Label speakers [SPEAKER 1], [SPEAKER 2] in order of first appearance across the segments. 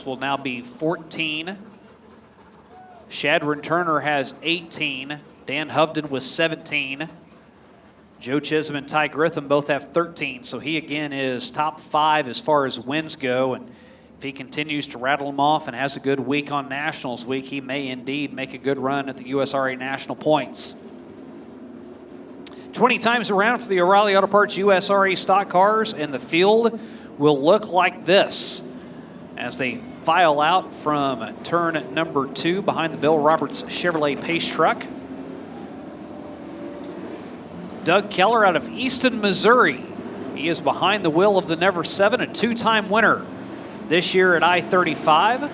[SPEAKER 1] will now be 14. Shadron Turner has 18. Dan Hovden with 17. Joe Chisholm and Ty Grissom both have 13, so he again is top 5 as far as wins go. And if he continues to rattle them off and has a good week on Nationals Week, he may indeed make a good run at the USRA National Points. 20 times around for the O'Reilly Auto Parts USRA stock cars, and the field will look like this as they file out from turn number 2 behind the Bill Roberts Chevrolet Pace truck. Doug Keller out of Easton, Missouri. He is behind the wheel of the number 7, a 2-time winner this year at I-35.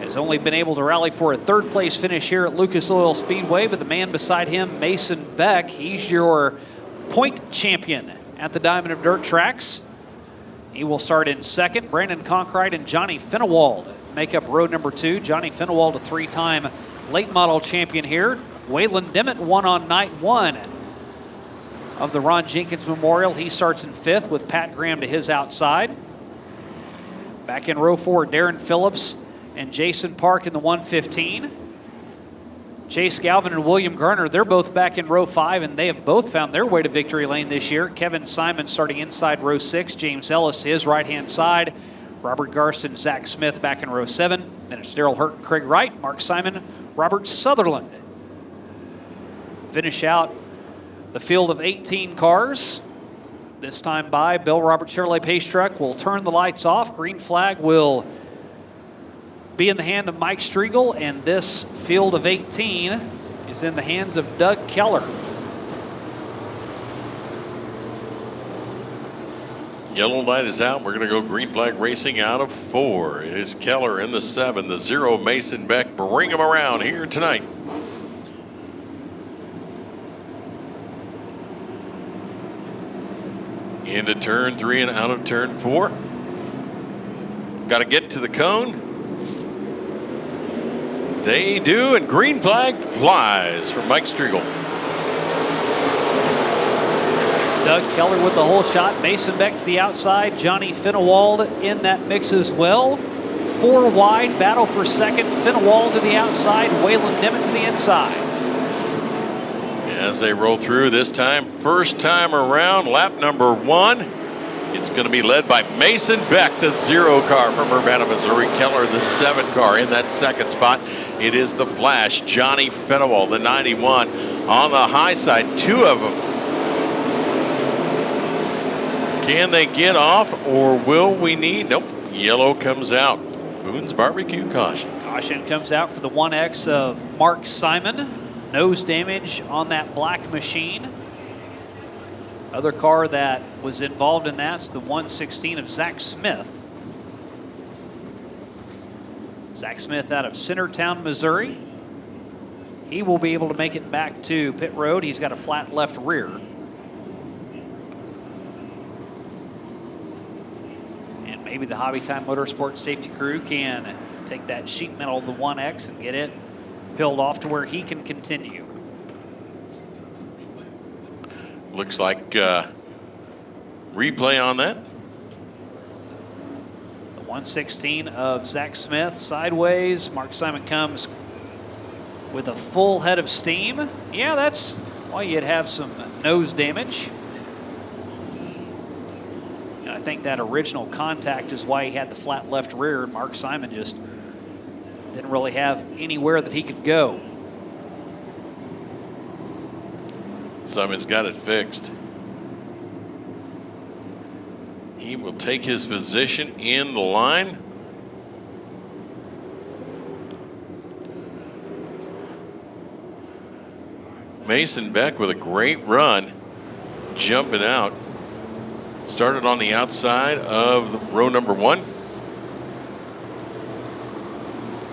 [SPEAKER 1] Has only been able to rally for a 3rd place finish here at Lucas Oil Speedway, but the man beside him, Mason Beck, he's your point champion at the Diamond of Dirt tracks. He will start in 2nd. Brandon Conkright and Johnny Finnewald make up row number 2. Johnny Finnewald, a 3-time late model champion here. Waylon Dimmitt won on night 1 of the Ron Jenkins Memorial. He starts in 5th with Pat Graham to his outside. Back in row 4, Darren Phillips and Jason Park in the 115. Chase Galvin and William Garner, they're both back in row 5, and they have both found their way to victory lane this year. Kevin Simon starting inside row 6. James Ellis to his right-hand side. Robert Garston, Zach Smith back in row 7. Then it's Daryl Hurt and Craig Wright, Mark Simon, Robert Sutherland. Finish out the field of 18 cars. This time by Bill Roberts Chevrolet Pace truck will turn the lights off. Green flag will be in the hand of Mike Striegel, and this field of 18 is in the hands of Doug Keller.
[SPEAKER 2] Yellow light is out. We're going to go green flag racing out of 4. It is Keller in the 7, the 0, Mason Beck. Bring him around here tonight. Into turn 3 and out of turn 4. Got to get to the cone. They do, and green flag flies for Mike Striegel.
[SPEAKER 1] Doug Keller with the whole shot. Mason Beck to the outside. Johnny Finnewald in that mix as well. 4 wide, battle for 2nd. Finnewald to the outside. Waylon Dimmitt to the inside.
[SPEAKER 2] As they roll through this time, first time around, lap number 1. It's going to be led by Mason Beck, the 0 car from Urbana, Missouri. Keller, the 7 car in that 2nd spot. It is the Flash, Johnny Finnewald, the 91 on the high side. 2 of them. Can they get off, or will we need? Nope. Yellow comes out. Boone's Barbecue caution.
[SPEAKER 1] Caution comes out for the 1X of Mark Simon. Nose damage on that black machine. Other car that was involved in that's the 116 of Zach Smith. Zach Smith out of Centertown, Missouri. He will be able to make it back to pit road. He's got a flat left rear. And maybe the Hobby Time Motorsports safety crew can take that sheet metal of the 1X and get it peeled off to where he can continue.
[SPEAKER 2] Looks like replay on that.
[SPEAKER 1] The 116 of Zach Smith sideways. Mark Simon comes with a full head of steam. Yeah, that's why you'd have some nose damage. And I think that original contact is why he had the flat left rear. Mark Simon just didn't really have anywhere that he could go.
[SPEAKER 2] Simon's got it fixed. He will take his position in the line. Mason Beck with a great run, jumping out. Started on the outside of row number 1.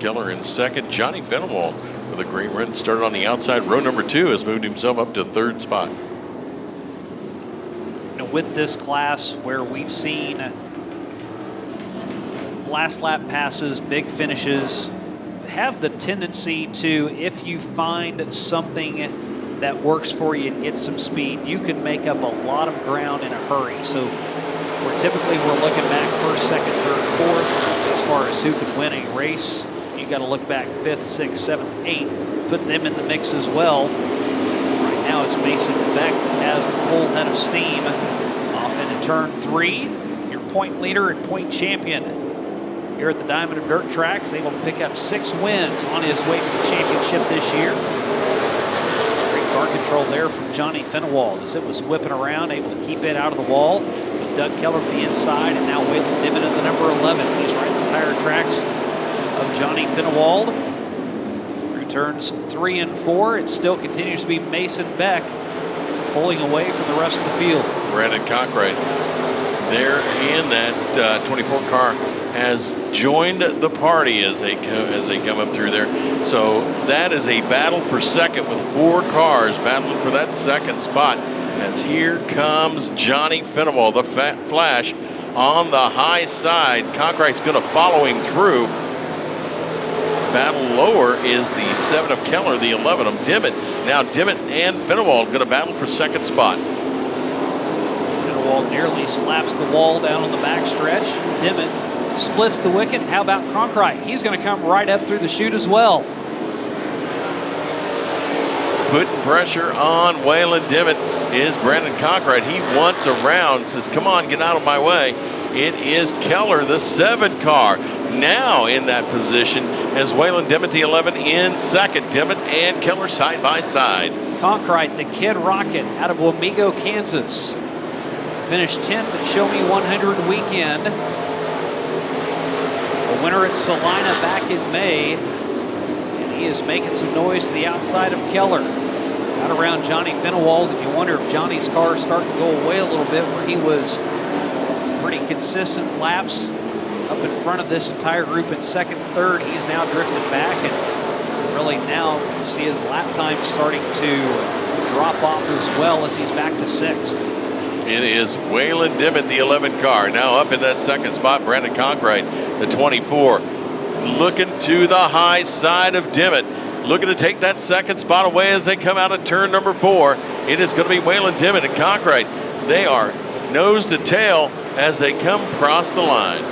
[SPEAKER 2] Keller in 2nd. Johnny Finnewald with a great run. Started on the outside. Row number 2 has moved himself up to 3rd spot.
[SPEAKER 1] You know, with this class where we've seen last lap passes, big finishes, have the tendency to, if you find something that works for you and get some speed, you can make up a lot of ground in a hurry. So where typically we're looking back first, second, third, fourth. As far as who could win a race, you got to look back fifth, sixth, seventh, eighth, put them in the mix as well. Right now it's Mason Beck that has the full head of steam. Off into turn 3, your point leader and point champion here at the Diamond of Dirt Tracks, able to pick up 6 wins on his way to the championship this year. Great car control there from Johnny Fenwald as it was whipping around, able to keep it out of the wall. With Doug Keller to the inside, and now Waylon Dimon at the number 11. He's right at the tire tracks of Johnny Fenwald. Through turns 3 and 4, it still continues to be Mason Beck pulling away from the rest of the field.
[SPEAKER 2] Brandon Cockright there in that 24 car has joined the party as they come up through there. So that is a battle for second with 4 cars battling for that second spot. As here comes Johnny Fenwald, the Flash on the high side. Conkright's going to follow him through. Battle lower is the 7 of Keller, the 11 of Dimmitt. Now Dimmitt and Fenwald going to battle for second spot.
[SPEAKER 1] Fenwald nearly slaps the wall down on the backstretch. Dimmitt splits the wicket. How about Conkright? He's going to come right up through the chute as well.
[SPEAKER 2] Putting pressure on Waylon Dimmitt is Brandon Conkright. He wants around, says, come on, get out of my way. It is Keller, the 7 car, now in that position as Waylon Dimmitt, the 11, in second. Dimmitt and Keller side by side.
[SPEAKER 1] Conkright, the Kid Rocket out of Wamego, Kansas. Finished 10th at Show Me 100 weekend. The winner at Salina back in May. And he is making some noise to the outside of Keller. Got around Johnny Fenwald, and you wonder if Johnny's car is starting to go away a little bit, where he was pretty consistent laps up in front of this entire group in second, third. He's now drifted back, and really now you see his lap time starting to drop off as well as he's back to 6th.
[SPEAKER 2] It is Waylon Dimmitt, the 11 car, now up in that second spot. Brandon Conkright, the 24, looking to the high side of Dimmitt, looking to take that second spot away as they come out of turn number 4. It is going to be Waylon Dimmitt and Conkright. They are nose to tail as they come across the line.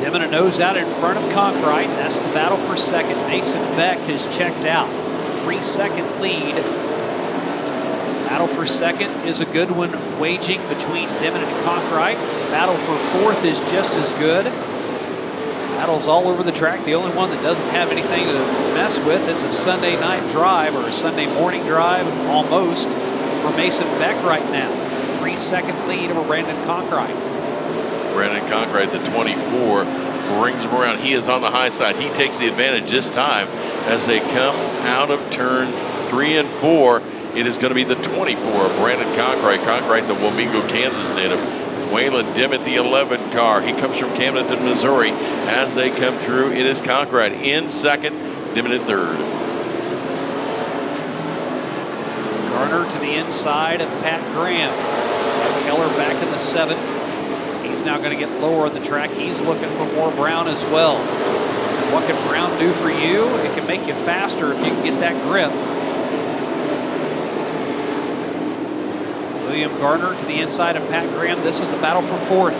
[SPEAKER 1] Dimmitt a nose out in front of Conkright. That's the battle for second. Mason Beck has checked out. 3-second lead. Battle for second is a good one waging between Dimmitt and Conkright. Battle for fourth is just as good. Battles all over the track. The only one that doesn't have anything to mess with, it's a Sunday night drive or a Sunday morning drive almost for Mason Beck right now. 3-second lead over Brandon Conkright.
[SPEAKER 2] Brandon Conkright, the 24, brings him around. He is on the high side. He takes the advantage this time as they come out of turn 3 and 4. It is going to be the 24, Brandon Conkright. Conkright, the Wamego, Kansas native. Waylon Dimmitt, the 11 car. He comes from Camden, Missouri. As they come through, it is Conkright in second, Dimmitt in third.
[SPEAKER 1] Garner to the inside of Pat Graham. Keller back in the 7. He's now going to get lower on the track. He's looking for more Brown as well. What can Brown do for you? It can make you faster if you can get that grip. William Garner to the inside of Pat Graham. This is a battle for fourth.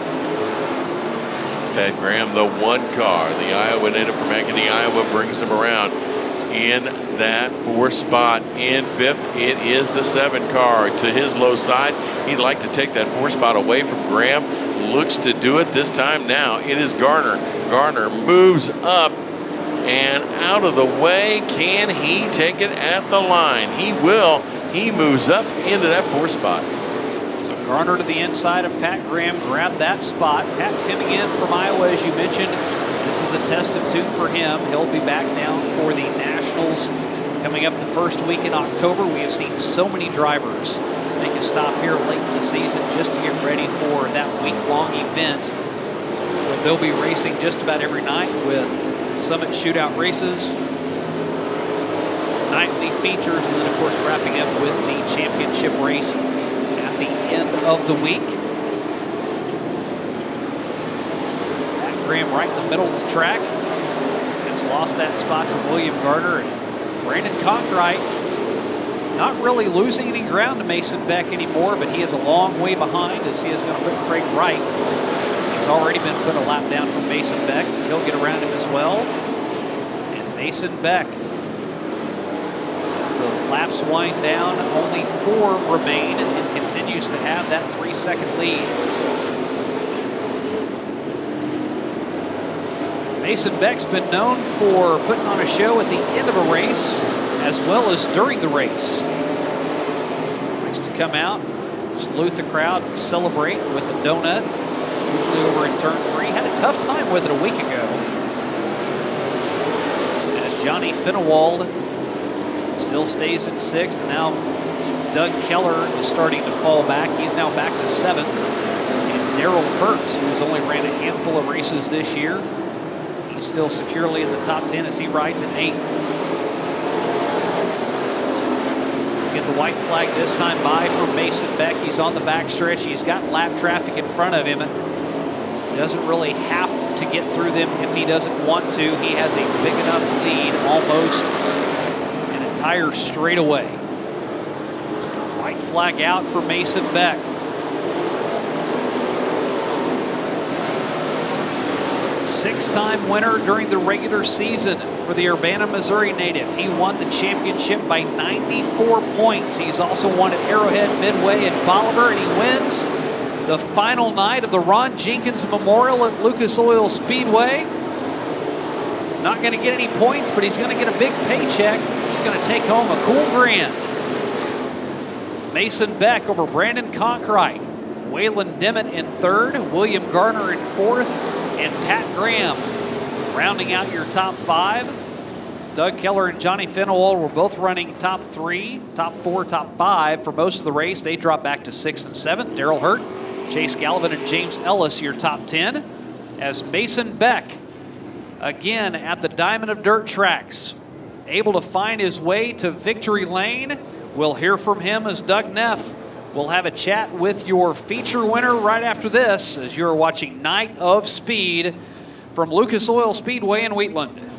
[SPEAKER 2] Pat Graham, the 1 car. The Iowa native from Ankeny, Iowa, brings him around in that 4th spot. In 5th, it is the 7 car to his low side. He'd like to take that 4th spot away from Graham. Looks to do it this time now. It is Garner. Garner moves up and out of the way. Can he take it at the line? He will. He moves up into that 4th spot.
[SPEAKER 1] Garner to the inside of Pat Graham, grabbed that spot. Pat coming in from Iowa, as you mentioned. This is a test of tune for him. He'll be back down for the Nationals coming up the first week in October. We have seen so many drivers make a stop here late in the season just to get ready for that week-long event. Where they'll be racing just about every night with Summit Shootout races, nightly features, and then, of course, wrapping up with the championship race the end of the week. Pat Graham right in the middle of the track. Has lost that spot to William Garner. And Brandon Conkright not really losing any ground to Mason Beck anymore, but he is a long way behind as he is going to put Craig Wright. He's already been put a lap down from Mason Beck. He'll get around him as well. And Mason Beck, as the laps wind down, only 4 remain and continues to have that 3-second lead. Mason Beck's been known for putting on a show at the end of a race as well as during the race. Likes to come out, salute the crowd, celebrate with a donut, usually over in turn 3. Had a tough time with it a week ago. As Johnny Finewald still stays in 6th. Now Doug Keller is starting to fall back. He's now back to 7th. And Daryl Hurt, who's only ran a handful of races this year, he's still securely in the top 10 as he rides in 8th. Get the white flag this time by for Mason Beck. He's on the backstretch. He's got lap traffic in front of him. Doesn't really have to get through them if he doesn't want to. He has a big enough lead, almost an entire straightaway. White flag out for Mason Beck. Six-time winner during the regular season for the Urbana, Missouri native. He won the championship by 94 points. He's also won at Arrowhead, Midway, and Bolivar, and he wins the final night of the Ron Jenkins Memorial at Lucas Oil Speedway. Not going to get any points, but he's going to get a big paycheck. He's going to take home a cool grand. Mason Beck over Brandon Conkright. Waylon Dimmitt in 3rd. William Garner in 4th. And Pat Graham rounding out your top 5. Doug Keller and Johnny Finewald were both running top 3, top 4, top 5 for most of the race. They dropped back to 6th and 7th. Daryl Hurt, Chase Gallivan, and James Ellis, your top 10. As Mason Beck, again at the Diamond of Dirt tracks, able to find his way to victory lane. We'll hear from him as Doug Neff will have a chat with your feature winner right after this as you're watching Night of Speed from Lucas Oil Speedway in Wheatland.